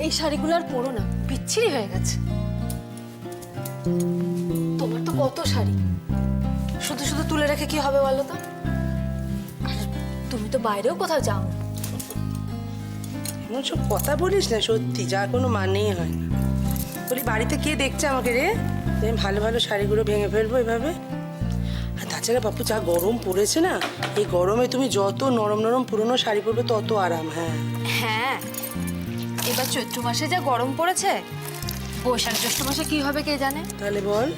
এই শাড়িগুলো আর পরো না, বিচ্ছিরি হয়ে গেছে। তোমার তো কত শাড়ি, শুধু শুধু তুলে রেখে কি হবে বলো তো? আর তুমি তো বাইরেও কোথাও যাও না। এমন সব কথা বলিস না, সত্যি যার কোনো মানেই হয় না। বলি বাড়িতে কে দেখছে আমাকে রে, যে আমি ভালো ভালো শাড়িগুলো ভেঙে ফেলবো এভাবে? আর তাছাড়া বাপু যা গরম পড়েছে না, এই গরমে তুমি যত নরম নরম পুরনো শাড়ি পরবে তত আরাম। হ্যাঁ হ্যাঁ, এবার চৈত্র মাসে যা গরম পড়েছে, বৈশাখ জ্যৈষ্ঠ মাসে কি হবে কে জানে। তাহলে বল।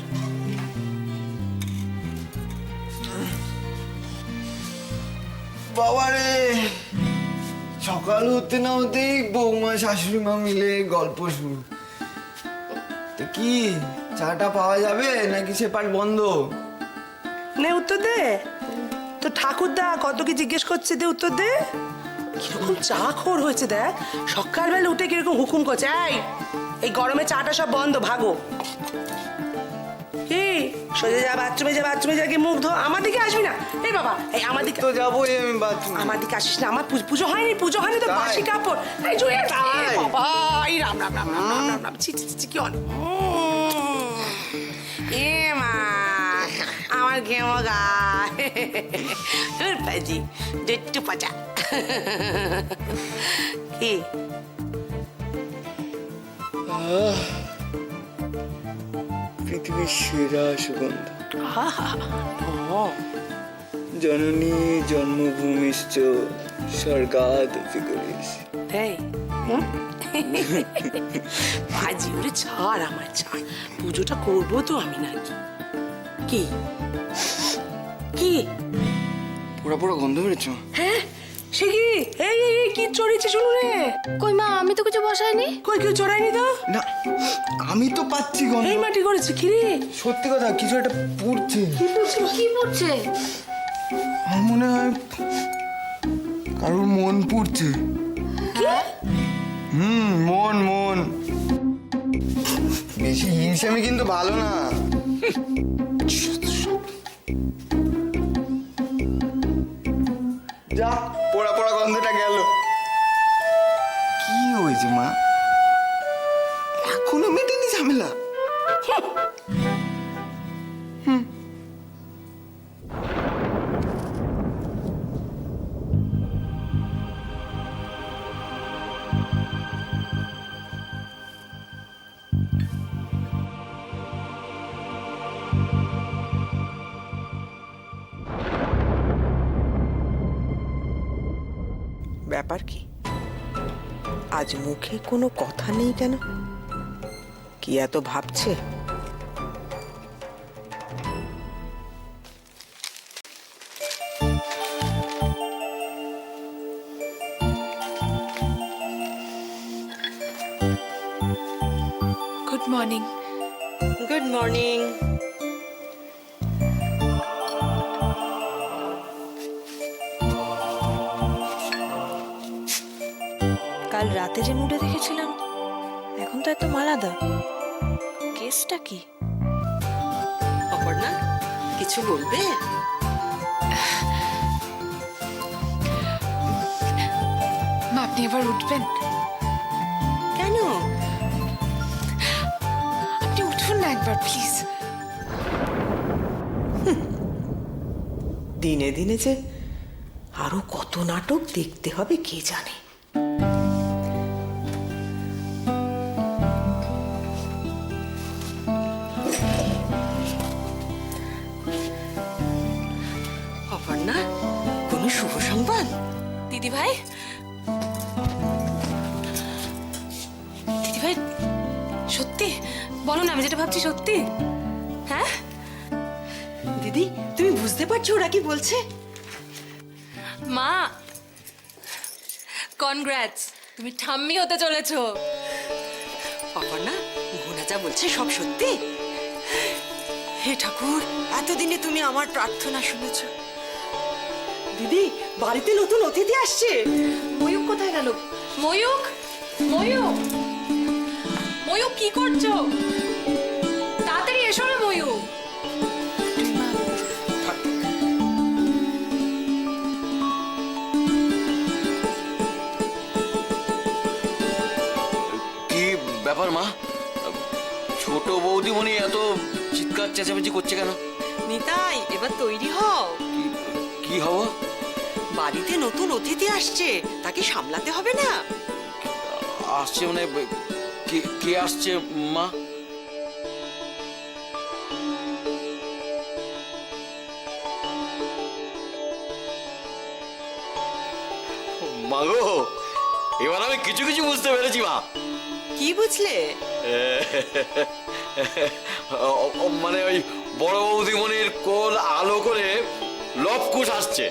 বাবারে, সকাল হতে না হতেই বৌমা শাশুড়ি মা মিলে গল্প শুরু। তো কি চাটা পাওয়া যাবে নাকি সেপাট বন্ধ? নে উত্তর দে। তো ঠাকুরদা কত কি জিজ্ঞেস করছে, দে উত্তর দে। কিরকম চা খোর হয়েছে দেখ, সকালবেলা উঠে কিরকম হুকুম করছে, এই গরমে চাটা সব বন্ধ, ভাগো। কি সোজা যা বাথরুমে, যা বাথরুমে যা, গিয়ে মুখ ধো। আমার দিকে আসবি না, এই বাবা, এই আমার দিকে তো যাবোই আমি বাথরুম। আমার দিকে আসিস না। আমার পুজো হয়নি, পুজো হয়নি তো, তাই? বাসি কাপড় এই জুয়ে তাই? বাবা, এই রাম রাম রাম রাম রাম রাম রাম, ছি ছি ছি, কি অনেক এ মা, আমার ঘেমো গায়ে পাজি ডেট্টু পাচা। কি পৃথিবীর সেরা সুগন্ধ, আহা, ও জননী জন্মভূমিশ্চ স্বর্গাদপি গরীয়সী। এই বাজি ওরে, ছাড় আমার, ছাড়। পুজোটা করবো তো আমি নাকি? কি কি পোড়া পোড়া গন্ধ বেরোচ্ছ। হ্যাঁ সে কি? এই এই এই, কি চড়িয়েছে শুনু রে? কই মা, আমি তো কিছু বসাইনি। কই কেউ চড়াইনি তো? না, আমি তো পাচ্ছি গন্ধ। এই মাটি করেছে কি রে? সত্যি কথা, কিছু একটা পুড়ছে। কি পড়ছে? আমার মনে হয় কারোর মন পুড়ছে। মন মন। বেশি হিংসামি কিন্তু ভালো না। যা, পোড়া পোড়া গন্ধটা গেল। কি হয়েছে মা, এখনো মেটেনি ঝামেলা? ব্যাপার কি? আজ মুখে কোনো কথা নেই কেন? কি এত ভাবছে? Good morning. Good morning. কাল রাতে যে মুডে দেখেছিলাম, এখন তো একদম আলাদা। কেসটা কি? অপর্ণা, কিছু বলবে? মা, আপনি এবার উঠবেন? কেন? আপনি উঠুন না একবার প্লিজ। দিনে দিনে যে আরো কত নাটক দেখতে হবে কে জানে। অপর্ণা, কোনো শুভ সংবাদ? দিদি ভাই, দিদি ভাই, সত্যি বলো না, আমি যেটা ভাবছি সত্যি। হ্যাঁ দিদি, তুমি বুঝতে পারছো ওরা কি বলছে? মা, কনগ্রাটস, তুমি ঠাম্মি হতে চলেছো। অপর্ণা, মোহনা যা বলছে সব সত্যি? হে ঠাকুর, এতদিনে তুমি আমার প্রার্থনা শুনেছো। দিদি, বাড়িতে নতুন অতিথি আসছে। ময়ূক কোথায় গেল? ময়ূক, ময়ূক, ময়ূক কি করছো? তাড়াতাড়ি এসো না ময়ূক। ব্যাপার মা? ছোট বৌদিমণি এত চিৎকার চেঁচামেচি করছে কেন? নিতাই, এবার তৈরি হও। কি হবো? বাড়িতে নতুন অতিথি আসছে, তাকে সামলাতে হবে না? আসছে মানে কে আসছে মা? মাগো, এবার আমি কিছু কিছু বুঝতে পেরেছি মা। কি বুঝলে? মানে ওই বড় বৌদিমণির কোল আলো করে লবকুশ আসছে।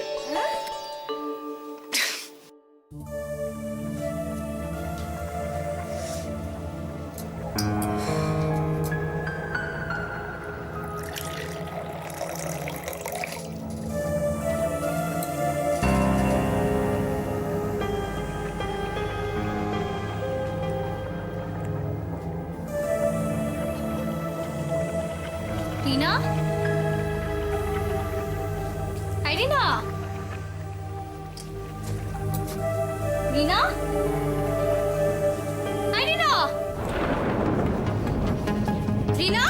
রিনা, এই রিনা, রিনা, এই রিনা, রিনা,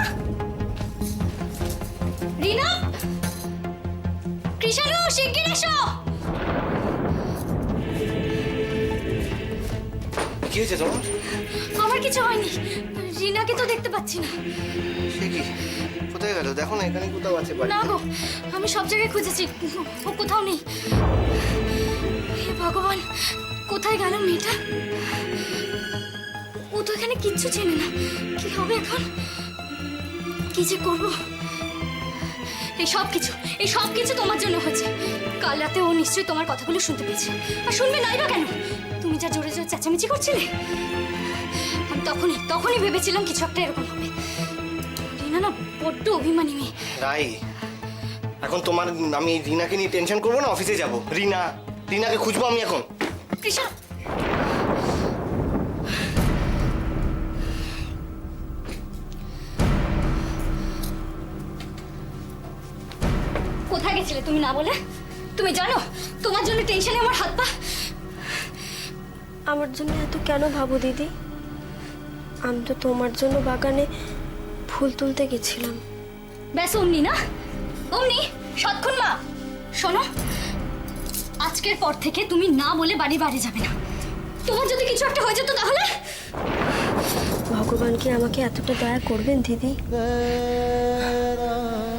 রিনা, কৃষাণু শিগগির এসো। কি হয়েছে তোমার? আমার কিছু হয়নি, রিনাকে তো দেখতে পাচ্ছি না। সে কি, কোথায় গেল? দেখো না, এখানে কোথাও আছে বাড়ি। না গো, আমি সব জায়গায় খুঁজেছি, ও কোথাও নেই। হে ভগবান, কোথায় গেল মেয়েটা? ও তো এখানে কিচ্ছু চেনে না। কি হবে এখন? কি যে করব? এই সব কিছু তোমার জন্য হয়েছে। কাল রাতে ও নিশ্চয়ই তোমার কথাগুলো শুনতে পেয়েছে। আর শুনবে নাই বা কেন? তুমি যা জোরে জোরে চেঁচামেচি করছিলে, আমি তখনই ভেবেছিলাম কিছু একটা এরকম হবে। রিনা না বড্ড অভিমানী মেয়ে। রাই, এখন তোমার, আমি রিনাকে নিয়ে টেনশন করবো না? অফিসে যাবো। রিনাকে খুঁজবো আমি এখন। কৃষা, কোথায় গেছিলে তুমি না বলে? তুমি জানো তোমার জন্য টেনশনে আমার হাত পা। আমার জন্য এত কেন ভাবো দিদি? আমি তো তোমার জন্য বাগানে ফুল তুলতে গেছিলাম। ব্যাস অমনি না, অমনি সৎক্ষণ মা। শোনো, আজকের পর থেকে তুমি না বলে বাড়ি যাবে না। তোমার যদি কিছু একটা হয়ে যেত তাহলে? ভগবান কি আমাকে এতটা দয়া করবেন দিদি?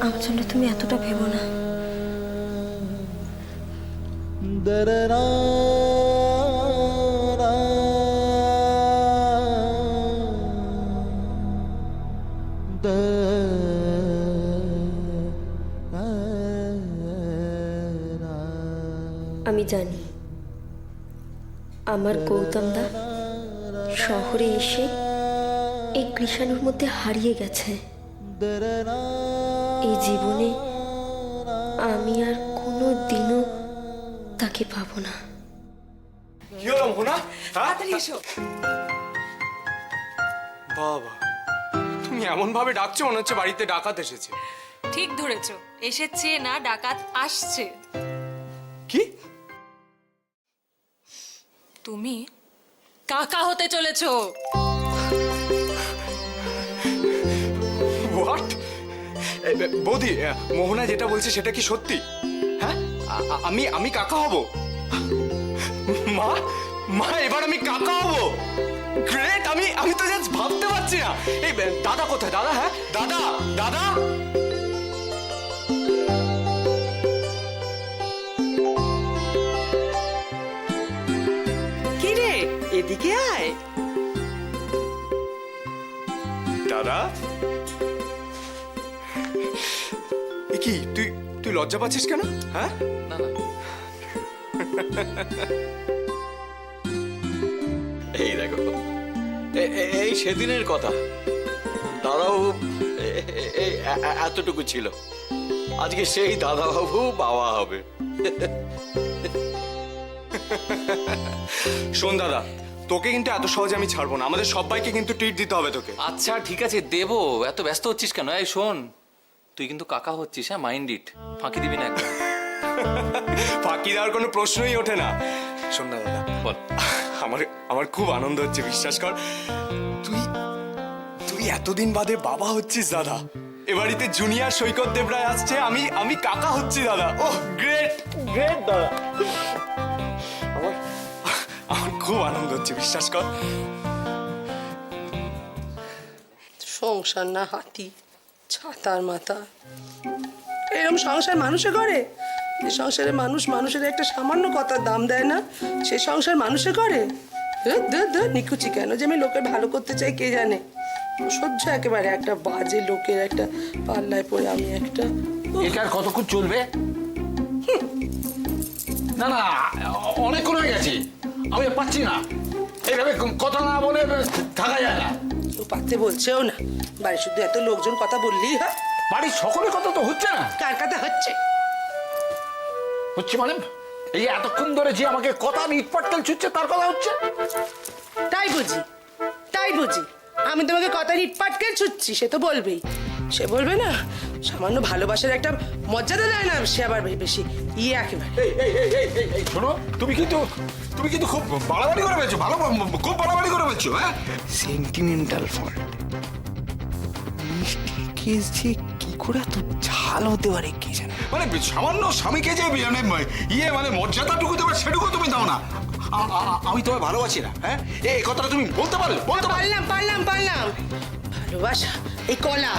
আমার জন্য তুমি এতটা ভেবো না। আমি জানি আমার গৌতমদা শহরে এসে এই কৃষাণুর মধ্যে হারিয়ে গেছে। এই জীবনে আমি আর কোনো দিনও তাকে পাবো না। কি হলো মোহনা? তাড়াতাড়ি এসো। বাবা, তুমি এমন ভাবে ডাকছো মনে হচ্ছে বাড়িতে ডাকাত এসেছে। ঠিক ধরেছো, এসেছে না ডাকাত আসছে। কি? তুমি কাকা হতে চলেছো। হোয়াট? বৌদি, মোহনা যেটা বলছে সেটা কি সত্যি? হ্যাঁ, আমি কাকা হব? মা এবার আমি কাকা হব? গ্রেট! আমি তো জাস্ট ভাবতে পারছি না। এই দাদা কোথায়? দাদা, হ্যাঁ দাদা। কি রে, এদিকে আয়। দাদা, এ কি তুই লজ্জা পাচ্ছিস কেন? হ্যাঁ, না না, এই দেখো, এই সেদিনের কথা। দাদাও এই এতটুকু ছিল, আজকে সেই দাদাবাবু বাবা হবে। শোন দাদা, তোকে কিন্তু এত সহজে আমি ছাড়বো না। আমাদের সবাইকে কিন্তু ট্রিট দিতে হবে তোকে। আচ্ছা ঠিক আছে দেবো, এত ব্যস্ত হচ্ছিস কেন? এই শোন, তুই কিন্তু কাকা হচ্ছিস, হ্যাঁ, মাইন্ড ইট। ফাঁকি দিবি না একদম। ফাঁকি দেওয়ার কোনো প্রশ্নই ওঠে না। শোন না দাদা, বল। আমার আমার খুব আনন্দ হচ্ছে, বিশ্বাস কর। তুই তুই এতদিন বাদে বাবা হচ্ছিস দাদা। এ বাড়িতে জুনিয়র সৈকত দেবরায় আসছে, আমি কাকা হচ্ছি দাদা। ওহ গ্রেট গ্রেট দাদা, আমার আমার খুব আনন্দ হচ্ছে, বিশ্বাস কর। সংসার না হাতি, ছাতার মাথা। এরকম সংসার মানুষে করে? যে সংসারে মানুষ মানুষের একটা সামান্য কথার দাম দেয় না, সে সংসার মানুষে করে? নিকুচি কেন যে আমি লোকের ভালো করতে চাই কে জানে। সহ্য একেবারে একটা বাজে লোকের একটা পাল্লায় পড়ে আমি একটা। এটা আর কতক্ষণ চলবে? না না, অনেকক্ষণ হয়ে গেছে, আমি পাচ্ছি না। এইভাবে কথা না বলে থাকা যায় না। ও পারতে বলছেও না, বাড়ি শুধু এত লোকজন কথা বললেই হয়? বাড়ির সকলের কথা তো হচ্ছে না। কার কথা হচ্ছে? হচ্ছে মানে এই এতক্ষণ ধরে যে আমাকে কথা ইটপাটকেল ছুটছে তার কথা হচ্ছে। তাই বুঝি, তাই বুঝি। আমি তোমাকে কথা ইটপাটকেল ছুটছি, সে তো বলবেই। সে বলবে না, সামান্য ভালোবাসার একটা মর্যাদা দেয় না, সে আবার বেশি ইয়ে একেবারে। এই শোনো, তুমি কিন্তু খুব বাড়াবাড়ি করে ফেলছো, খুব বাড়াবাড়ি করে ফেলছো। হ্যাঁ, সেন্টিমেন্টাল ফল্ট। মিষ্টির কেস যে কি করে এত ঝাল হতে পারে কে জানে। মানে সামান্য স্বামীকে যে মানে মর্যাদাটুকু দেবে সেটুকু তুমি দাও না। আমি তোমায় ভালোবাসি না। হ্যাঁ, এই কথাটা তুমি বলতে পারলে? পারলাম। ভালোবাসা এই কলা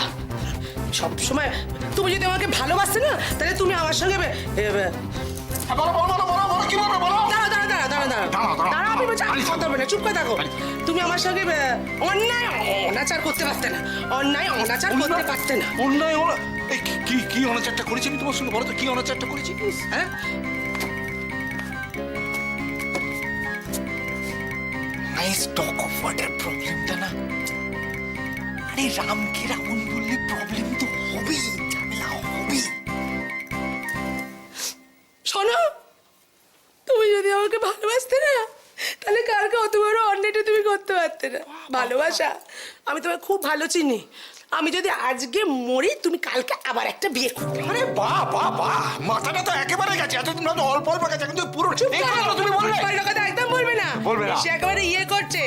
সব সময়। তুমি যদি আমাকে ভালোবাসতে না, তাহলে তুমি আমার সঙ্গে চুপ করে থাকো। তুমি আমার সঙ্গে অন্যায় অনাচার করতে পারতে না, অন্যায় অনাচার করতে পারতে না। অন্যায় কি অনাচারটা করেছি আমি তোমার সঙ্গে? বলো তো কি অনাচারটা করেছি? হ্যাঁ, নাইস টক অফ ওয়াটার প্রবলেমটা না। আরে রামকে রাবণ বললে প্রবলেম তো হবেই, ঝামেলা হবেই। শোনো, তুমি যদি আমাকে ভালোবাসতে না, তাহলে কালকে অত বড় অন্যায়টা তুমি করতে পারতে না। ভালোবাসা, আমি তোমায় খুব ভালো চিনি। আমি যদি আজকে মরি, তুমি কালকে আবার একটা বিয়ে করবে। আরে বাহ, মাথাটা তো একেবারে গেছে। এতদিন তো অল্প গেছে, কিন্তু পুরো এই কথাটা তুমি বলবে? কথা একদম বলবে না। সে একেবারে ইয়ে করছে।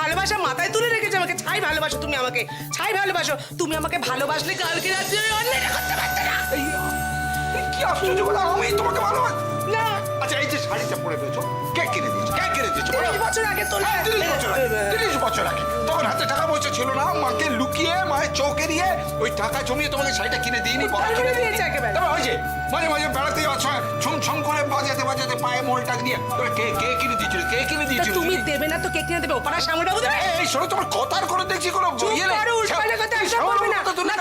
ভালোবাসা মাথায় তুলে রেখেছে আমাকে। ছাই ভালোবাসো তুমি আমাকে, ছাই ভালোবাসো তুমি আমাকে। ভালোবাসলে কালকে রাত্রে আমি অন্যায়টা করতে পারতে না। কি আশ্চর্য কথা, আমি তোমাকে ভালোবাসি না। আচ্ছা, এই যে শাড়িটা পরে ফেলেছো, কে কিনে দিয়েছো? 30 বছর আগে তোলা। 30 বছর আগে তখন হাতে টাকা পয়সা ছিল না, মাকে লুকিয়ে মায়ের চৌকে দিয়ে ওই টাকা জমিয়ে তোমাকে শাড়িটা কিনে দিইনি। কিনে দিয়েছে একেবারে। তবে ওই যে মাঝে বেড়াতে যাওয়ার সময় ছম করে বাজাতে পায়ে মোলটা দিয়ে কে কিনে দিয়েছিল? কে কিনে দিয়েছিল? তুমি দেবে না তো কে কিনে দেবে? ওপারা সামনেটা দেবে। এই শোনো, তোমার কথার করে দেখছি কোনো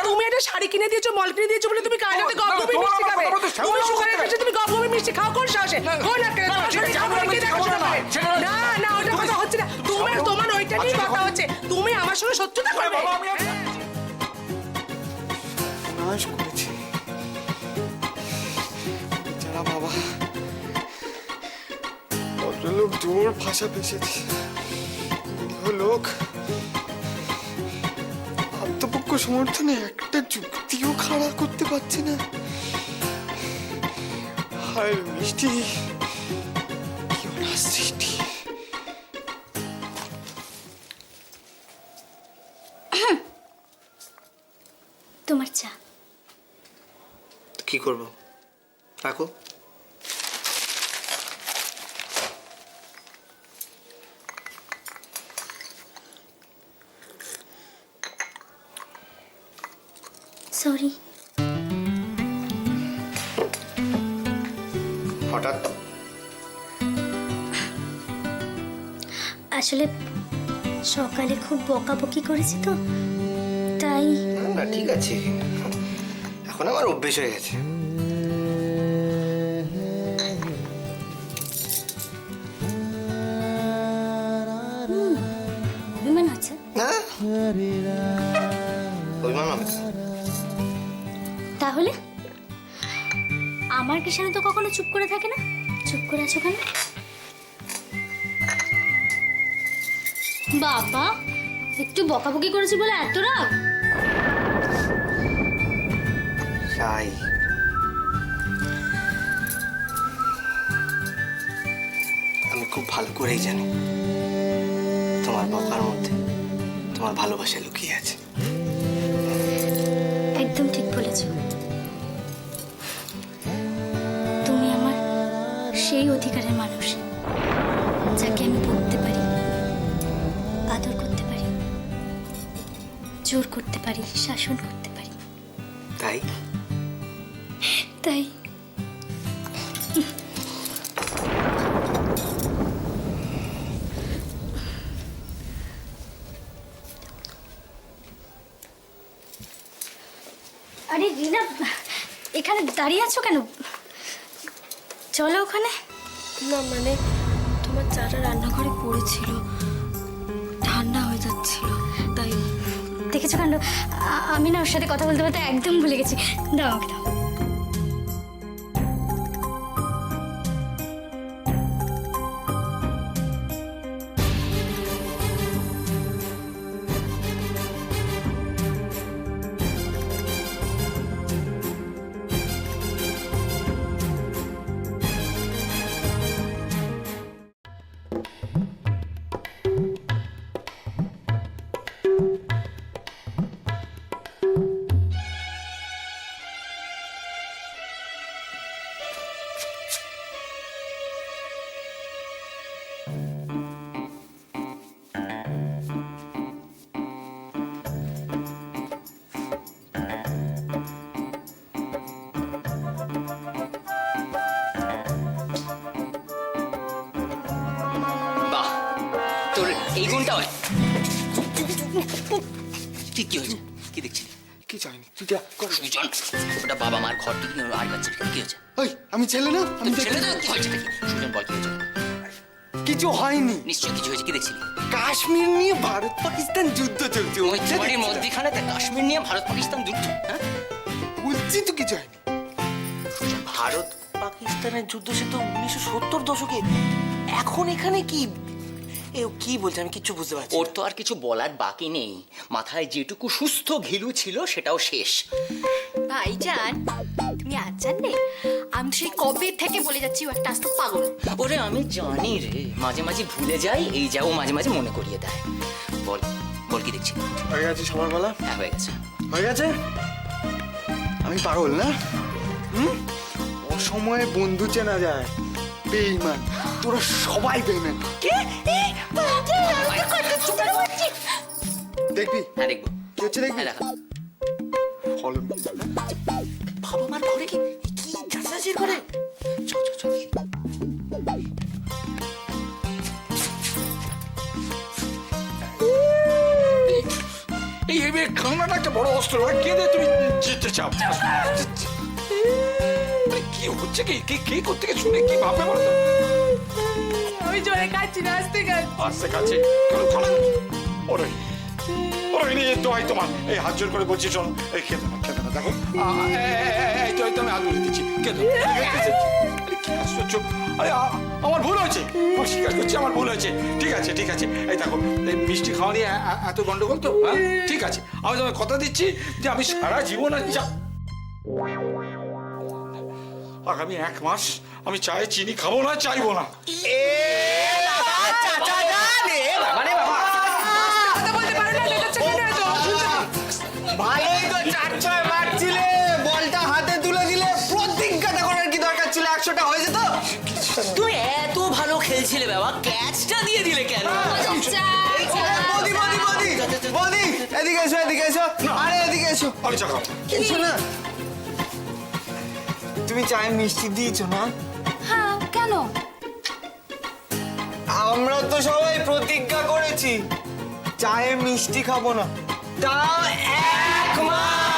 তুমি একটা শাড়ি কিনে দিয়েছো, মল কিনে দিয়েছো বলে তুমি কাজে গপগপি মিষ্টি খাবে। তুমি সুগারের পেশেন্ট, তুমি গপগপি মিষ্টি খাও কোন সাহসে? কোন আজকে না ওটা কথা হচ্ছে না। তোমার ওইটা নিয়ে কথা হচ্ছে। তুমি আমার সঙ্গে সত্যতা করবে। নাশ করেছে যারা বাবা। ভদ্রলোক জোর ভাষা পেশেছে, লোক আত্মপক্ষ সমর্থনে একটা যুক্তিও খাড়া করতে পারছে না। হায় মিষ্টি, কি অনার সৃষ্টি। তোমার চা। কি করবো, রাখো। সরি। হঠাৎ আসলে সকালে খুব বকাবকি করেছি তো, তাই। না ঠিক আছে, এখন আমার অভ্যেস হয়ে গেছে। অভিমান হচ্ছে না, অভিমান হবে না। তাহলে আমার কিষানে তো কখনো চুপ করে থাকে না, চুপ করে আছো কেন? বাবা, একটু বকাবকি করেছি বলে এত রাগ? সাই, আমি খুব ভালো করেই জানি তোমার বকার মধ্যে তোমার ভালোবাসা লুকিয়ে আছে। একদম ঠিক বলেছ। তুমি আমার সেই অধিকারের মানুষ যাকে আমি বলতে পারি, আদর করতে পারি, জোর করতে পারি, শাসন করতে পারি। তাই তাই আরে রিনা, এখানে দাঁড়িয়ে আছো কেন? চলো ওখানে। না মানে তোমার চাটা রান্নাঘরে পড়েছিল, ঠান্ডা হয়ে যাচ্ছিল তাই। দেখেছো কাণ্ড, আমি না ওর সাথে কথা বলতে বলতে একদম ভুলে গেছি। দাও আমাকে দাও। বাহ, তোর এই গুণটা হয়। কি কি হয়েছে? কি দেখছিলি? কি চাইনি তুই যা কর। সুজন, ওটা বাবা মার ঘর থেকে আর বাচ্চা কি হয়েছে? ওই আমি ছেলে না, আমি ছেলে তো কি হয়েছে নাকি? সুজন বল কি হয়েছে? কিছু হয়নি। নিশ্চয় কিছু হয়েছে, কি দেখছিলি? কাশ্মীর নিয়ে ভারত পাকিস্তান যুদ্ধ চলছে। ওই বাড়ির মধ্যখানে কাশ্মীর নিয়ে ভারত পাকিস্তান যুদ্ধ? হ্যাঁ, বলছি তো কিছু হয়নি। ভারত পাকিস্তানের যুদ্ধ সে তো 1970 দশকে। এখন এখানে কি কি বলছে আমি কিচ্ছু বুঝতে পারছি ওর তো আর কিছু বলার বাকি নেই। মাথায় যেটুকু সুস্থ ঘিলু ছিল সেটাও শেষ। ভাইজান, তুমি আজ জানলে আমি সেই কবে থেকে বলে যাচ্ছি ও একটা আস্ত পাগল। ওরে আমি জানি রে, মাঝে মাঝে ভুলে যাই, এই যাও মাঝে মাঝে মনে করিয়ে দেয়। বল বল কি দেখছি? হয়ে গেছে সকালবেলা, হ্যাঁ হয়ে গেছে। হয়ে গেছে। আমি পাগল না? অসময়ে বন্ধু চেনা যায়, বেঈমান। তোরা সবাই বেঈমান। দেখবি হ্যাঁ দেখবো। কি হচ্ছে দেখবি? হ্যাঁ দেখা। ফলো বাবা মার ঘরে কি চাচাচির করে? চল চল চল। এই কান্নাটা একটা বড় অস্ত্র, কে দে তুমি জিততে চাও? কি হচ্ছে? কি করতে গিয়ে শুনে কি ভাববে বলো তো? আমি জোরে কাচ্ছি না, আস্তে কাচ্ছি। আসতে কাছে ওরে ওরে নিয়ে দোয়াই তোমার, এই হাত জোর করে বলছি শোনো, এই খেতে না দেখো, এই তো আমি হাত বলে দিচ্ছি, খেতে। কি আশ্চর্য! আরে আমার ভুল হয়েছে, আমি স্বীকার করছি আমার ভুল হয়েছে। ঠিক আছে ঠিক আছে, এই দেখো এই মিষ্টি খাওয়া নিয়ে এত গন্ডগোল তো? হ্যাঁ ঠিক আছে, আমি তোমায় কথা দিচ্ছি যে আমি সারা জীবন আগামী 1 মাস আমি চায়ে চিনি খাবো না, চাইবো না। ভালোই তো 4-6 মারছিলে, বলটা হাতে তুলে দিলে। প্রতিজ্ঞাটা করার কি দরকার ছিল? 100টা হয়ে যেত। তুই এত ভালো খেলছিলে বাবা, ক্যাচটা দিয়ে দিলে কেন? বৌদি বৌদি বৌদি বৌদি, এদিকে এসো এদিকে এসো। আরে এদিকে এসো। আমি চা খাবো। কিছু না, তুমি চায়ে মিষ্টি দিয়েছো না? হ্যাঁ, কেন? আমরা তো সবাই প্রতিজ্ঞা করেছি চায়ে মিষ্টি খাবো না, তাও 1 মাস।